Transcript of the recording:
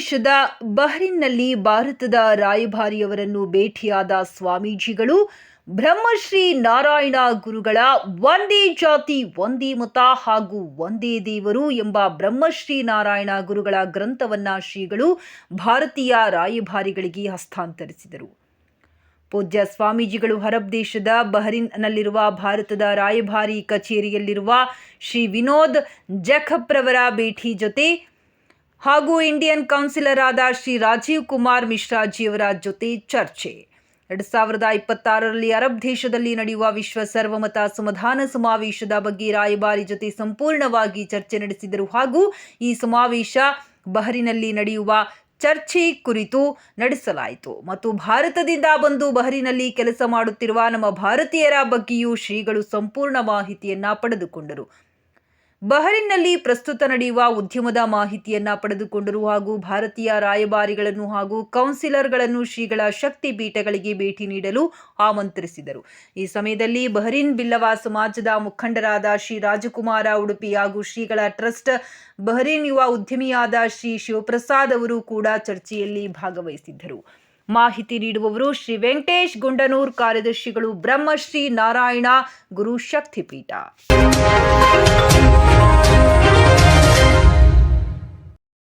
ದೇಶದ ಬಹ್ರಿನ್ನಲ್ಲಿ ಭಾರತದ ರಾಯಭಾರಿಯವರನ್ನು ಭೇಟಿಯಾದ ಸ್ವಾಮೀಜಿಗಳು ಬ್ರಹ್ಮಶ್ರೀ ನಾರಾಯಣ ಗುರುಗಳ ಒಂದೇ ಜಾತಿ ಒಂದೇ ಮತ ಹಾಗೂ ಒಂದೇ ದೇವರು ಎಂಬ ಬ್ರಹ್ಮಶ್ರೀ ನಾರಾಯಣ ಗುರುಗಳ ಗ್ರಂಥವನ್ನ ಶ್ರೀಗಳು ಭಾರತೀಯ ರಾಯಭಾರಿಗಳಿಗೆ ಹಸ್ತಾಂತರಿಸಿದರು. ಪೂಜ್ಯ ಸ್ವಾಮೀಜಿಗಳು ಅರಬ್ ದೇಶದ ಬಹ್ರಿನ್ನಲ್ಲಿರುವ ಭಾರತದ ರಾಯಭಾರಿ ಕಚೇರಿಯಲ್ಲಿರುವ ಶ್ರೀ ವಿನೋದ್ ಜಖಪ್ರವರ ಭೇಟಿ ಜೊತೆ ಹಾಗೂ ಇಂಡಿಯನ್ ಕೌನ್ಸಿಲರ್ ಆದ ಶ್ರೀ ರಾಜೀವ್ ಕುಮಾರ್ ಮಿಶ್ರಾಜಿಯವರ ಜೊತೆ ಚರ್ಚೆ. 2026ರಲ್ಲಿ ಅರಬ್ ದೇಶದಲ್ಲಿ ನಡೆಯುವ ವಿಶ್ವ ಸರ್ವಮತ ಸಮಾಧಾನ ಸಮಾವೇಶದ ಬಗ್ಗೆ ರಾಯಭಾರಿ ಜೊತೆ ಸಂಪೂರ್ಣವಾಗಿ ಚರ್ಚೆ ನಡೆಸಿದರು ಹಾಗೂ ಈ ಸಮಾವೇಶ ಬಹ್ರಿನ್ನಲ್ಲಿ ನಡೆಯುವ ಚರ್ಚೆ ಕುರಿತು ನಡೆಸಲಾಯಿತು ಮತ್ತು ಭಾರತದಿಂದ ಬಂದು ಬಹ್ರಿನ್ನಲ್ಲಿ ಕೆಲಸ ಮಾಡುತ್ತಿರುವ ನಮ್ಮ ಭಾರತೀಯರ ಬಗ್ಗೆಯೂ ಶ್ರೀಗಳು ಸಂಪೂರ್ಣ ಮಾಹಿತಿಯನ್ನ ಪಡೆದುಕೊಂಡರು. ಬಹ್ರಿನ್ನಲ್ಲಿ ಪ್ರಸ್ತುತ ನಡೆಯುವ ಉದ್ಯಮದ ಮಾಹಿತಿಯನ್ನ ಪಡೆದುಕೊಂಡರು ಹಾಗೂ ಭಾರತೀಯ ರಾಯಭಾರಿಗಳನ್ನು ಹಾಗೂ ಕೌನ್ಸಿಲರ್ಗಳನ್ನು ಶ್ರೀಗಳ ಶಕ್ತಿ ಪೀಠಗಳಿಗೆ ಭೇಟಿ ನೀಡಲು ಆಮಂತ್ರಿಸಿದರು. ಈ ಸಮಯದಲ್ಲಿ ಬಹ್ರಿನ್ ಬಿಲ್ಲವ ಸಮಾಜದ ಮುಖಂಡರಾದ ಶ್ರೀ ರಾಜಕುಮಾರ ಉಡುಪಿ ಹಾಗೂ ಶ್ರೀಗಳ ಟ್ರಸ್ಟ್ ಬಹ್ರಿನ್ ಯುವ ಉದ್ಯಮಿಯಾದ ಶ್ರೀ ಶಿವಪ್ರಸಾದ್ ಅವರು ಕೂಡ ಚರ್ಚೆಯಲ್ಲಿ ಭಾಗವಹಿಸಿದ್ದರು. ಮಾಹಿತಿ ನೀಡುವವರು ಶ್ರೀ ವೆಂಕಟೇಶ್ ಗುಂಡನೂರ್, ಕಾರ್ಯದರ್ಶಿಗಳು ಬ್ರಹ್ಮಶ್ರೀ ನಾರಾಯಣ ಗುರು ಶಕ್ತಿಪೀಠ.